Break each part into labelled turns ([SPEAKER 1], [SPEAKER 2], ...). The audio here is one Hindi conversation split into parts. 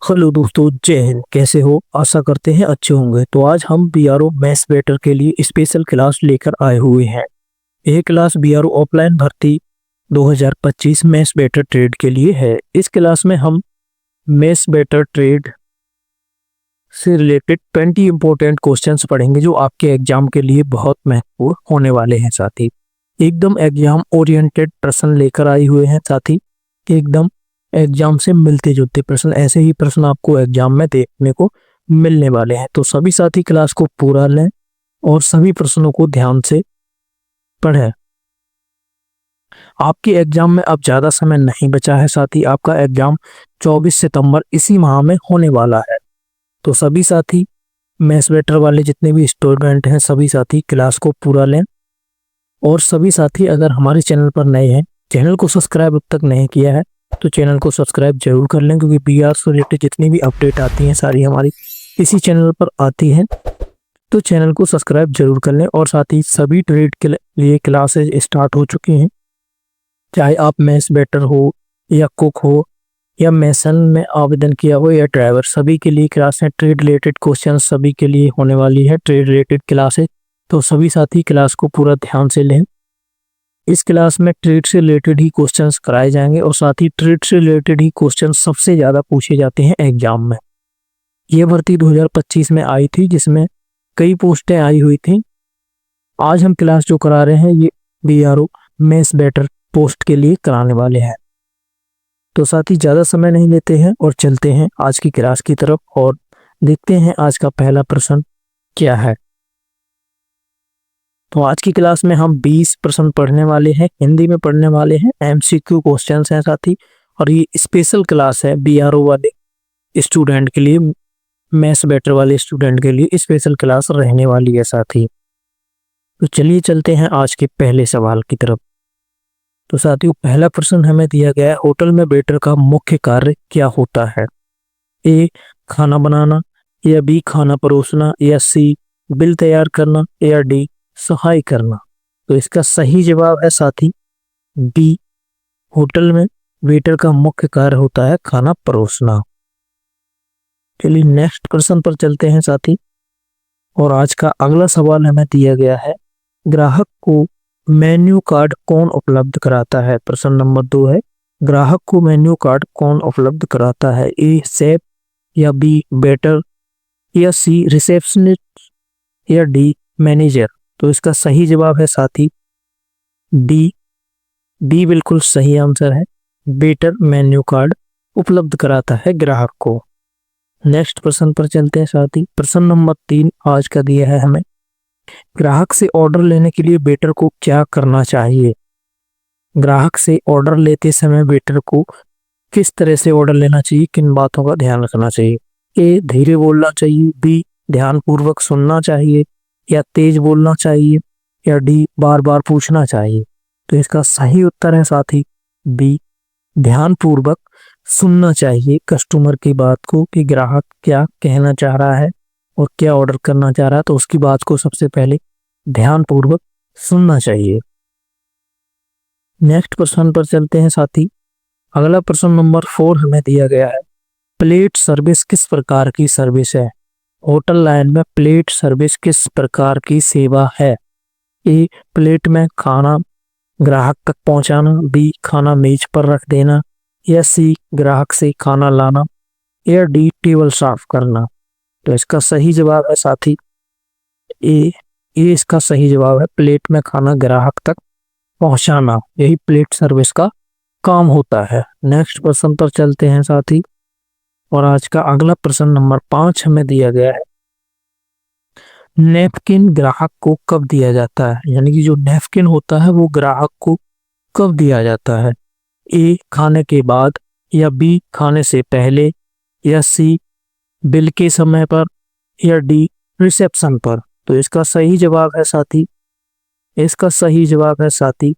[SPEAKER 1] हेलो दोस्तों, जय हिंद। कैसे हो? आशा करते हैं अच्छे होंगे। तो आज हम बीआरओ मैथ्स बेटर के लिए स्पेशल क्लास लेकर आए हुए हैं। यह क्लास बीआरओ ऑफलाइन भर्ती 2025 मैथ्स बेटर ट्रेड के लिए है। इस क्लास में हम मैथ्स बेटर ट्रेड से रिलेटेड 20 इंपॉर्टेंट क्वेश्चंस पढ़ेंगे जो आपके एग्जाम के लिए बहुत महत्वपूर्ण होने वाले हैं। साथ ही एकदम एग्जाम ओरिएंटेड प्रश्न लेकर आए हुए हैं। साथ ही एकदम एग्जाम से मिलते जुलते प्रश्न, ऐसे ही प्रश्न आपको एग्जाम में देखने को मिलने वाले हैं। तो सभी साथी क्लास को पूरा लें और सभी प्रश्नों को ध्यान से पढ़ें। आपके एग्जाम में अब ज़्यादा समय नहीं बचा है। साथ ही आपका एग्जाम 24 सितंबर इसी माह में होने वाला है। तो सभी साथी मैथ्स बेटर वाले जितने भी स्टूडेंट हैं, सभी साथी क्लास को पूरा लें। और सभी साथी अगर हमारे चैनल पर नए हैं, चैनल को सब्सक्राइब अब तक नहीं किया है तो चैनल को सब्सक्राइब जरूर कर लें, क्योंकि बीआर से रिलेटेड जितनी भी अपडेट आती हैं सारी हमारी इसी चैनल पर आती हैं। तो चैनल को सब्सक्राइब जरूर कर लें। और साथ ही सभी ट्रेड के लिए क्लासेज स्टार्ट हो चुकी हैं। चाहे आप मैथ्स बेटर हो या कुक हो या मैसन में आवेदन किया हो या ड्राइवर, सभी के लिए क्लासें ट्रेड रिलेटेड क्वेश्चन सभी के लिए होने वाली है। ट्रेड रिलेटेड क्लासेज तो सभी साथी क्लास को पूरा ध्यान से लें। इस क्लास में ट्रेड से रिलेटेड ही क्वेश्चंस कराए जाएंगे और साथ ही ट्रेड से रिलेटेड ही क्वेश्चन सबसे ज़्यादा पूछे जाते हैं एग्जाम में। ये भर्ती 2025 में आई थी जिसमें कई पोस्टें आई हुई थी। आज हम क्लास जो करा रहे हैं ये बीआरओ मैथ्स बेटर पोस्ट के लिए कराने वाले हैं। तो साथ ही ज़्यादा समय नहीं लेते हैं और चलते हैं आज की क्लास की तरफ और देखते हैं आज का पहला प्रश्न क्या है। तो आज की क्लास में हम 20 प्रश्न पढ़ने वाले हैं, हिंदी में पढ़ने वाले हैं। एमसीक्यू क्वेश्चंस हैं साथी, और ये स्पेशल क्लास है बीआरओ वाले स्टूडेंट के लिए, मैथ्स बेटर वाले स्टूडेंट के लिए स्पेशल क्लास रहने वाली है साथी। तो चलिए चलते हैं आज के पहले सवाल की तरफ। तो साथियों पहला प्रश्न हमें दिया गया है, होटल में वेटर का मुख्य कार्य क्या होता है? ए खाना बनाना, या बी खाना परोसना, या सी बिल तैयार करना, या डी सहाय करना। तो इसका सही जवाब है साथी बी, होटल में वेटर का मुख्य कार्य होता है खाना परोसना। चलिए नेक्स्ट प्रश्न पर चलते हैं साथी। और आज का अगला सवाल हमें दिया गया है, ग्राहक को मेन्यू कार्ड कौन उपलब्ध कराता है? प्रश्न नंबर 2 है, ग्राहक को मेन्यू कार्ड कौन उपलब्ध कराता है? ए शेफ, या बी वेटर, या सी रिसेप्शनिस्ट, या डी मैनेजर। तो इसका सही जवाब है साथी डी, डी बिल्कुल सही आंसर है। वेटर मेन्यू कार्ड उपलब्ध कराता है ग्राहक को। नेक्स्ट प्रश्न पर चलते हैं साथी। प्रश्न नंबर 3 आज का दिया है हमें, ग्राहक से ऑर्डर लेने के लिए वेटर को क्या करना चाहिए? ग्राहक से ऑर्डर लेते समय वेटर को किस तरह से ऑर्डर लेना चाहिए, किन बातों का ध्यान रखना चाहिए? ए धीरे बोलना चाहिए, बी ध्यानपूर्वक सुनना चाहिए, या तेज बोलना चाहिए, या डी बार बार पूछना चाहिए। तो इसका सही उत्तर है साथी बी, ध्यानपूर्वक सुनना चाहिए कस्टमर की बात को कि ग्राहक क्या कहना चाह रहा है और क्या ऑर्डर करना चाह रहा है। तो उसकी बात को सबसे पहले ध्यानपूर्वक सुनना चाहिए। नेक्स्ट प्रश्न पर चलते हैं साथी। अगला प्रश्न नंबर 4 हमें दिया गया है, प्लेट सर्विस किस प्रकार की सर्विस है? होटल लाइन में प्लेट सर्विस किस प्रकार की सेवा है? ए प्लेट में खाना ग्राहक तक पहुंचाना, बी खाना मेज पर रख देना, या सी ग्राहक से खाना लाना, या डी टेबल साफ करना। तो इसका सही जवाब है साथी ए, इसका सही जवाब है, प्लेट में खाना ग्राहक तक पहुंचाना, यही प्लेट सर्विस का काम होता है। नेक्स्ट प्रश्न पर चलते हैं साथी। और आज का अगला प्रश्न नंबर 5 हमें दिया गया है, नैपकिन ग्राहक को कब दिया जाता है? यानी कि जो नैपकिन होता है वो ग्राहक को कब दिया जाता है? ए खाने के बाद, या बी खाने से पहले, या सी बिल के समय पर, या डी रिसेप्शन पर। तो इसका सही जवाब है साथी, इसका सही जवाब है साथी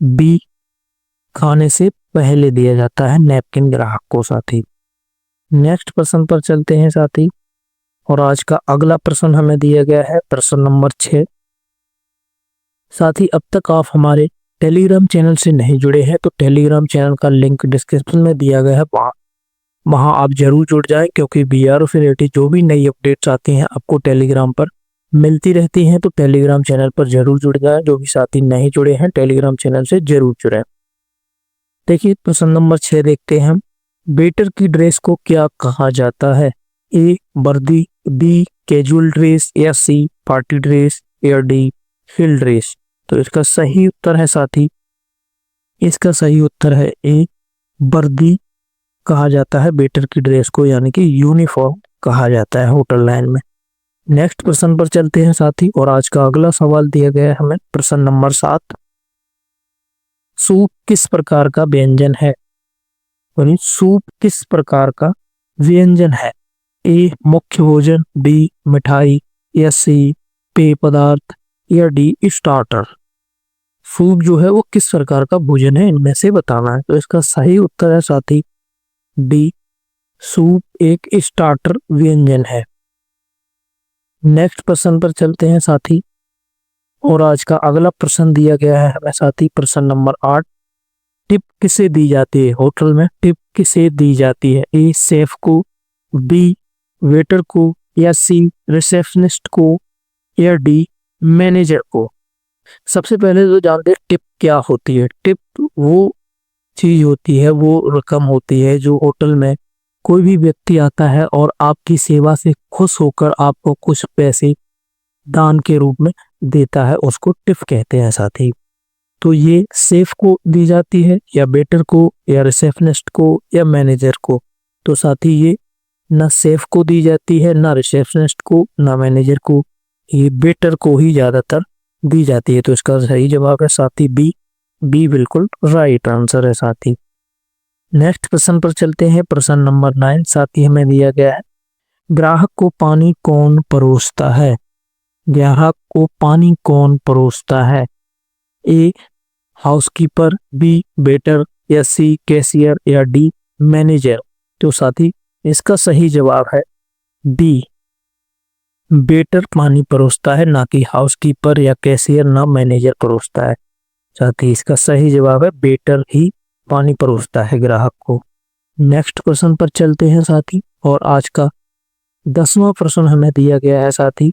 [SPEAKER 1] बी, खाने से पहले दिया जाता है नैपकिन ग्राहक को साथी। नेक्स्ट प्रश्न पर चलते हैं साथी। और आज का अगला प्रश्न हमें दिया गया है प्रश्न नंबर 6। साथी अब तक आप हमारे टेलीग्राम चैनल से नहीं जुड़े हैं तो टेलीग्राम चैनल का लिंक डिस्क्रिप्शन में दिया गया है, वहाँ वहाँ आप जरूर जुड़ जाएं, क्योंकि बीआरओ से रिलेटेड जो भी नई अपडेट्स आती हैं आपको टेलीग्राम पर मिलती रहती हैं। तो टेलीग्राम चैनल पर जरूर जुड़ जाएं। जो भी साथी नहीं जुड़े हैं टेलीग्राम चैनल से जरूर जुड़ें। देखिए प्रश्न नंबर 6 देखते हैं हम। वेटर की ड्रेस को क्या कहा जाता है? ए वर्दी, बी कैजुअल ड्रेस, या सी पार्टी ड्रेस, या डी हिल ड्रेस। तो इसका सही उत्तर है साथी, इसका सही उत्तर है ए वर्दी कहा जाता है वेटर की ड्रेस को, यानी कि यूनिफॉर्म कहा जाता है होटल लाइन में। नेक्स्ट प्रश्न पर चलते हैं साथी, और आज का अगला सवाल दिया गया है हमें प्रश्न नंबर 7। सूप किस प्रकार का व्यंजन है? यानी सूप किस प्रकार का व्यंजन है? ए मुख्य भोजन, बी मिठाई, या सी पेय पदार्थ, या डी स्टार्टर। सूप जो है वो किस प्रकार का भोजन है, इनमें से बताना है। तो इसका सही उत्तर है साथी डी, सूप एक स्टार्टर व्यंजन है। नेक्स्ट प्रश्न पर चलते हैं साथी, और आज का अगला प्रश्न दिया गया है हमें साथी प्रश्न नंबर 8। टिप किसे दी जाती है होटल में? टिप किसे दी जाती है? ए शेफ को, बी वेटर को, या सी रिसेप्शनिस्ट को, या डी मैनेजर को। सबसे पहले तो जानते हैं टिप क्या होती है। टिप वो चीज होती है, वो रकम होती है जो होटल में कोई भी व्यक्ति आता है और आपकी सेवा से खुश होकर आपको कुछ पैसे दान के रूप में देता है, उसको टिप कहते हैं साथी। तो ये शेफ को दी जाती है, या वेटर को, या रिसेप्शनिस्ट को, या मैनेजर को। तो साथी ये ना शेफ को दी जाती है, ना रिसेप्शनिस्ट को, ना मैनेजर को, ये वेटर को ही ज्यादातर दी जाती है। तो इसका सही जवाब है साथी बी, बी बिल्कुल राइट आंसर है साथी। नेक्स्ट प्रश्न पर चलते हैं प्रश्न नंबर 9 साथी, हमें दिया गया है ग्राहक को पानी कौन परोसता है? ग्राहक को पानी कौन परोसता है? ए हाउसकीपर, बी वेटर, या सी कैशियर, या डी मैनेजर। तो साथी इसका सही जवाब है डी, वेटर पानी परोसता है, ना कि हाउसकीपर या कैशियर, ना मैनेजर परोसता है। साथी इसका सही जवाब है वेटर ही पानी परोसता है ग्राहक को। नेक्स्ट प्रश्न पर चलते हैं साथी, और आज का 10वां प्रश्न हमें दिया गया है साथी,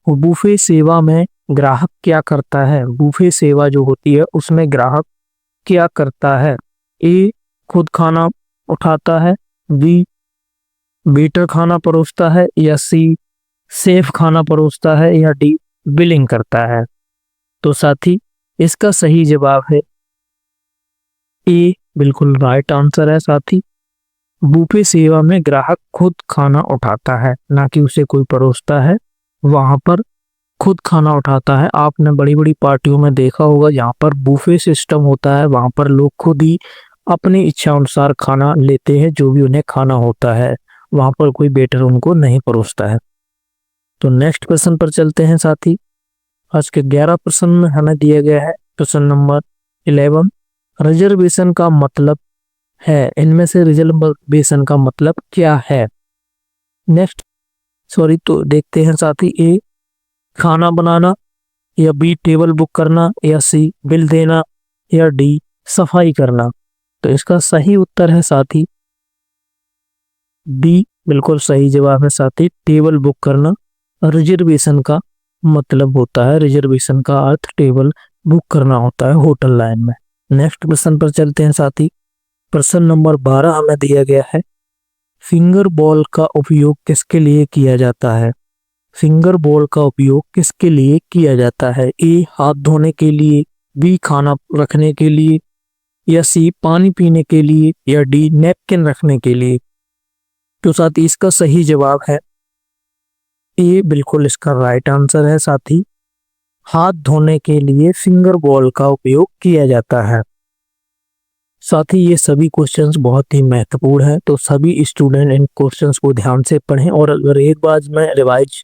[SPEAKER 1] बुफे सेवा में ग्राहक क्या करता है? बुफे सेवा जो होती है उसमें ग्राहक क्या करता है? ए खुद खाना उठाता है, बी वेटर खाना परोसता है, या सी सेफ खाना परोसता है, या डी बिलिंग करता है। तो साथी इसका सही जवाब है ए, बिल्कुल राइट आंसर है साथी। बुफे सेवा में ग्राहक खुद खाना उठाता है, ना कि उसे कोई परोसता है, वहां पर खुद खाना उठाता है। आपने बड़ी बड़ी पार्टियों में देखा होगा, यहाँ पर बुफे सिस्टम होता है, वहां पर लोग खुद ही अपनी इच्छा अनुसार खाना लेते हैं, जो भी उन्हें खाना होता है। वहां पर कोई वेटर उनको नहीं परोसता है। तो नेक्स्ट प्रश्न पर चलते हैं साथी, आज के 11 प्रश्न में हमें दिया गया है प्रश्न नंबर 11। रिजर्वेशन का मतलब है, इनमें से रिजर्वेशन का मतलब क्या है? तो देखते हैं साथी, ए खाना बनाना, या बी टेबल बुक करना, या सी बिल देना, या डी सफाई करना। तो इसका सही उत्तर है साथी डी, बिल्कुल सही जवाब है साथी, टेबल बुक करना रिजर्वेशन का मतलब होता है। रिजर्वेशन का अर्थ टेबल बुक करना होता है होटल लाइन में। नेक्स्ट प्रश्न पर चलते हैं साथी, प्रश्न नंबर 12 हमें दिया गया है फिंगर बॉल का उपयोग किसके लिए किया जाता है? फिंगर बॉल का उपयोग किसके लिए किया जाता है? ए हाथ धोने के लिए, बी खाना रखने के लिए, या सी पानी पीने के लिए, या डी नैपकिन रखने के लिए। तो साथी इसका सही जवाब है ए, बिल्कुल इसका राइट आंसर है साथी, हाथ धोने के लिए फिंगर बॉल का उपयोग किया जाता है। साथ ही ये सभी क्वेश्चंस बहुत ही महत्वपूर्ण हैं, तो सभी स्टूडेंट इन क्वेश्चंस को ध्यान से पढ़ें, और अगर एक बार में रिवाइज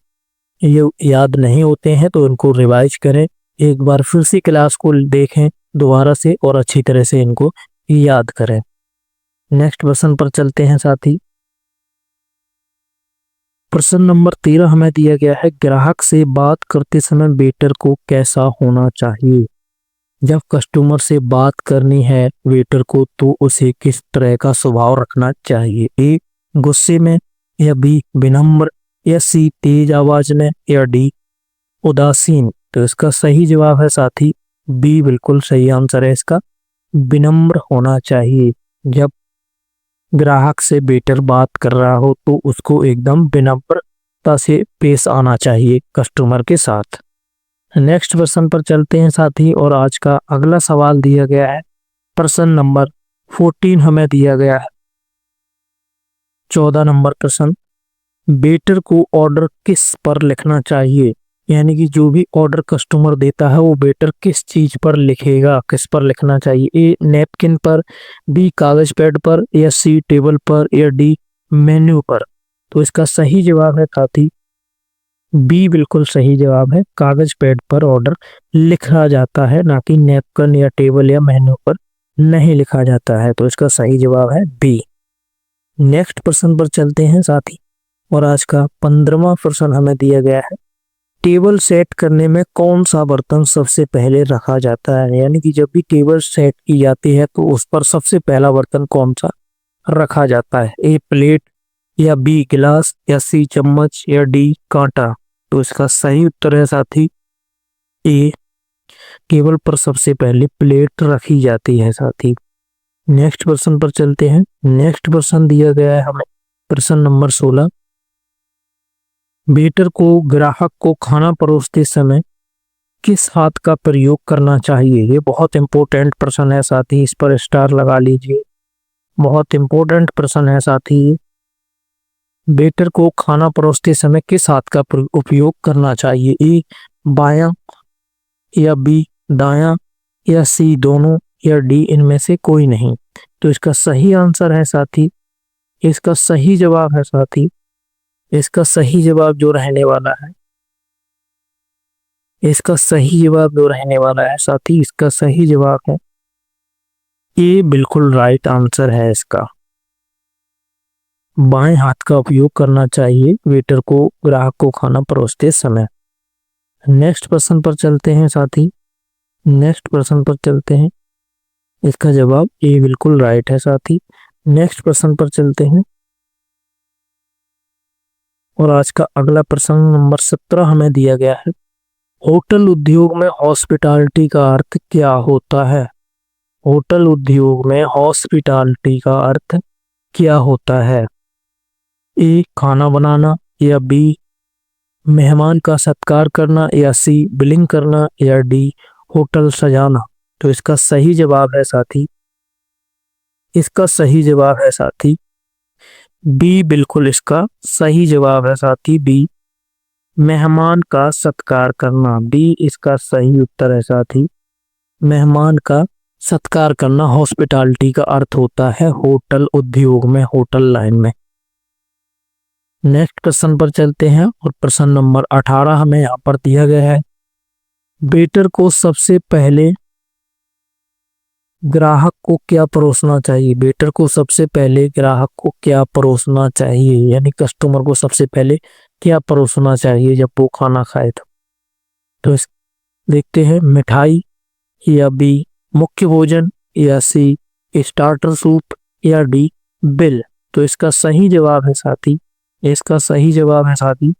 [SPEAKER 1] ये याद नहीं होते हैं तो इनको रिवाइज करें, एक बार फिर से क्लास को देखें दोबारा से और अच्छी तरह से इनको याद करें। नेक्स्ट प्रश्न पर चलते हैं साथी, प्रश्न नंबर 13 हमें दिया गया है ग्राहक से बात करते समय वेटर को कैसा होना चाहिए? जब कस्टमर से बात करनी है वेटर को तो उसे किस तरह का स्वभाव रखना चाहिए? ए गुस्से में, या बी विनम्र, या सी तेज आवाज में, या डी उदासीन। तो इसका सही जवाब है साथी बी, बिल्कुल सही आंसर है इसका, विनम्र होना चाहिए। जब ग्राहक से वेटर बात कर रहा हो तो उसको एकदम विनम्रता से पेश आना चाहिए कस्टमर के साथ। नेक्स्ट प्रश्न पर चलते हैं साथी, और आज का अगला सवाल दिया गया है प्रश्न नंबर 14 हमें दिया गया है 14 नंबर प्रश्न। वेटर को ऑर्डर किस पर लिखना चाहिए? यानी कि जो भी ऑर्डर कस्टमर देता है वो वेटर किस चीज पर लिखेगा, किस पर लिखना चाहिए? ए नैपकिन पर, बी कागज पैड पर, या सी टेबल पर, या डी मेन्यू पर। तो इसका सही जवाब है साथी बी, बिल्कुल सही जवाब है, कागज पैड पर ऑर्डर लिखा जाता है, ना कि नैपकिन या टेबल या मेन्यू पर नहीं लिखा जाता है। तो इसका सही जवाब है बी। नेक्स्ट प्रश्न पर चलते हैं साथी, और आज का 15वां प्रश्न हमें दिया गया है टेबल सेट करने में कौन सा बर्तन सबसे पहले रखा जाता है? यानी कि जब भी टेबल सेट की जाती है तो उस पर सबसे पहला बर्तन कौन सा रखा जाता है? ए प्लेट, या बी गिलास, या सी चम्मच, या डी कांटा। तो इसका सही उत्तर है साथी ए, टेबल पर सबसे पहले प्लेट रखी जाती है साथी। नेक्स्ट प्रश्न पर चलते हैं। नेक्स्ट प्रश्न दिया गया है हमें प्रश्न नंबर 16। वेटर को ग्राहक को खाना परोसते समय किस हाथ का प्रयोग करना चाहिए? ये बहुत इंपॉर्टेंट प्रश्न है साथी, इस पर स्टार लगा लीजिए। बहुत इंपॉर्टेंट प्रश्न है साथी। वेटर को खाना परोसते समय किस हाथ का उपयोग करना चाहिए? ए बायां, या बी दायां, या सी दोनों, या डी इनमें से कोई नहीं। तो इसका सही आंसर है साथी, इसका सही जवाब है साथी, इसका सही जवाब जो रहने वाला है, इसका सही जवाब जो रहने वाला है साथी, इसका सही जवाब है ए, बिल्कुल राइट आंसर है इसका। बाएं हाथ का उपयोग करना चाहिए वेटर को ग्राहक को खाना परोसते समय। नेक्स्ट प्रश्न पर चलते हैं साथी, नेक्स्ट प्रश्न पर चलते हैं, इसका जवाब ए बिल्कुल राइट है साथी। नेक्स्ट प्रश्न पर चलते हैं, और आज का अगला प्रश्न नंबर 17 हमें दिया गया है होटल उद्योग में हॉस्पिटैलिटी का अर्थ क्या होता है? होटल उद्योग में हॉस्पिटैलिटी का अर्थ क्या होता है? ए खाना बनाना, या बी मेहमान का सत्कार करना, या सी बिलिंग करना, या डी होटल सजाना। तो इसका सही जवाब है साथी, इसका सही जवाब है साथी बी, बिल्कुल इसका सही जवाब है साथी बी, मेहमान का सत्कार करना। बी इसका सही उत्तर है साथी, मेहमान का सत्कार करना हॉस्पिटैलिटी का अर्थ होता है होटल उद्योग में, होटल लाइन में। नेक्स्ट प्रश्न पर चलते हैं, और प्रश्न नंबर 18 हमें यहाँ पर दिया गया है वेटर को सबसे पहले ग्राहक को क्या परोसना चाहिए? वेटर को सबसे पहले ग्राहक को क्या परोसना चाहिए? यानी कस्टमर को सबसे पहले क्या परोसना चाहिए जब वो खाना खाए? तो इस देखते हैं मिठाई, या बी मुख्य भोजन, या सी स्टार्टर सूप, या डी बिल। तो इसका सही जवाब है साथी, इसका सही जवाब है साथी,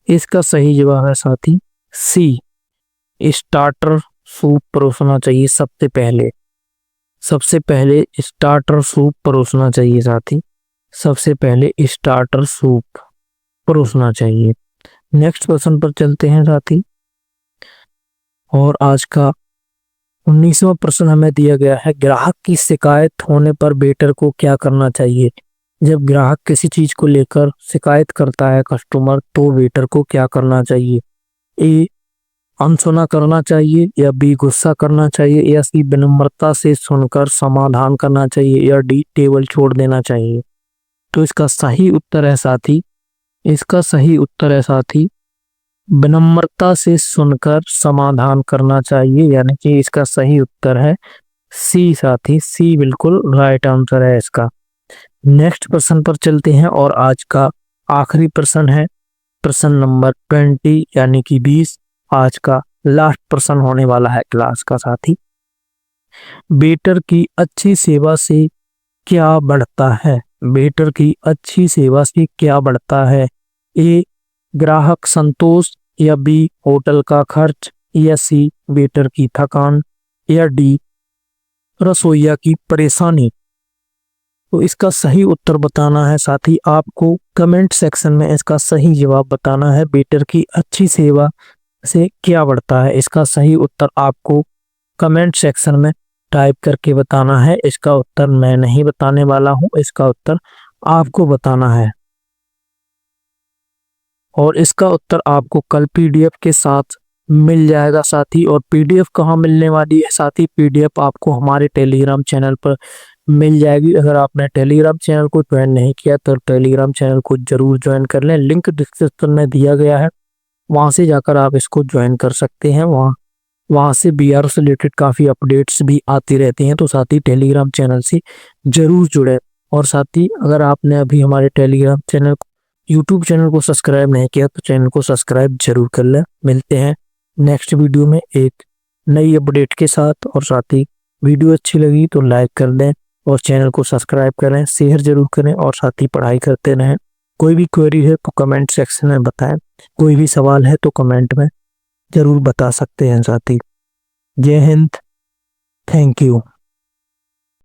[SPEAKER 1] इसका सही जवाब है साथी सी, स्टार्टर सूप परोसना चाहिए सबसे पहले। सबसे पहले स्टार्टर सूप परोसना चाहिए साथी, सबसे पहले स्टार्टर सूप परोसना चाहिए। नेक्स्ट प्रश्न पर चलते हैं साथी, और आज का 19वां प्रश्न हमें दिया गया है ग्राहक की शिकायत होने पर वेटर को क्या करना चाहिए? जब ग्राहक किसी चीज को लेकर शिकायत करता है कस्टमर, तो वेटर को क्या करना चाहिए? ए अनसुना करना चाहिए, या बी गुस्सा करना चाहिए, या सी विनम्रता से सुनकर समाधान करना चाहिए, या डी टेबल छोड़ देना चाहिए। तो इसका सही उत्तर है साथी, इसका सही उत्तर है साथी विनम्रता से सुनकर समाधान करना चाहिए, यानी कि इसका सही उत्तर है सी साथी, सी बिल्कुल राइट आंसर है इसका। नेक्स्ट प्रश्न पर चलते हैं, और आज का आखिरी प्रश्न है प्रश्न नंबर 20 यानी कि 20। आज का लास्ट पर्सन होने वाला है क्लास का साथी। वेटर की अच्छी सेवा से क्या बढ़ता है? वेटर की अच्छी सेवा से क्या बढ़ता है? ए ग्राहक संतोष, या बी होटल का खर्च, या सी वेटर की थकान, या डी रसोइया की परेशानी। तो इसका सही उत्तर बताना है साथी आपको कमेंट सेक्शन में, इसका सही जवाब बताना है। वेटर की अच्छी सेवा से क्या बढ़ता है, इसका सही उत्तर आपको कमेंट सेक्शन में टाइप करके बताना है। इसका उत्तर मैं नहीं बताने वाला हूं, इसका उत्तर आपको बताना है। और इसका उत्तर आपको कल पीडीएफ के साथ मिल जाएगा साथी। और पीडीएफ कहाँ मिलने वाली है साथी? पीडीएफ आपको हमारे टेलीग्राम चैनल पर मिल जाएगी। अगर आपने टेलीग्राम चैनल को ज्वाइन नहीं किया तो टेलीग्राम चैनल को जरूर ज्वाइन कर लें, लिंक डिस्क्रिप्शन में दिया गया है, वहां से जाकर आप इसको ज्वाइन कर सकते हैं। वहां से बीआर से रिलेटेड काफ़ी अपडेट्स भी आती रहती हैं। तो साथ ही टेलीग्राम चैनल से ज़रूर जुड़े। और साथ ही अगर आपने अभी हमारे टेलीग्राम चैनल यूट्यूब चैनल को सब्सक्राइब नहीं किया तो चैनल को सब्सक्राइब जरूर कर लें। मिलते हैं नेक्स्ट वीडियो में एक नई अपडेट के साथ। और साथ ही वीडियो अच्छी लगी तो लाइक कर दें और चैनल को सब्सक्राइब करें, शेयर जरूर करें और साथ ही पढ़ाई करते रहें। कोई भी क्वेरी है तो कमेंट सेक्शन में बताएं, कोई भी सवाल है तो कमेंट में जरूर बता सकते हैं साथी। जय हिंद, थैंक यू।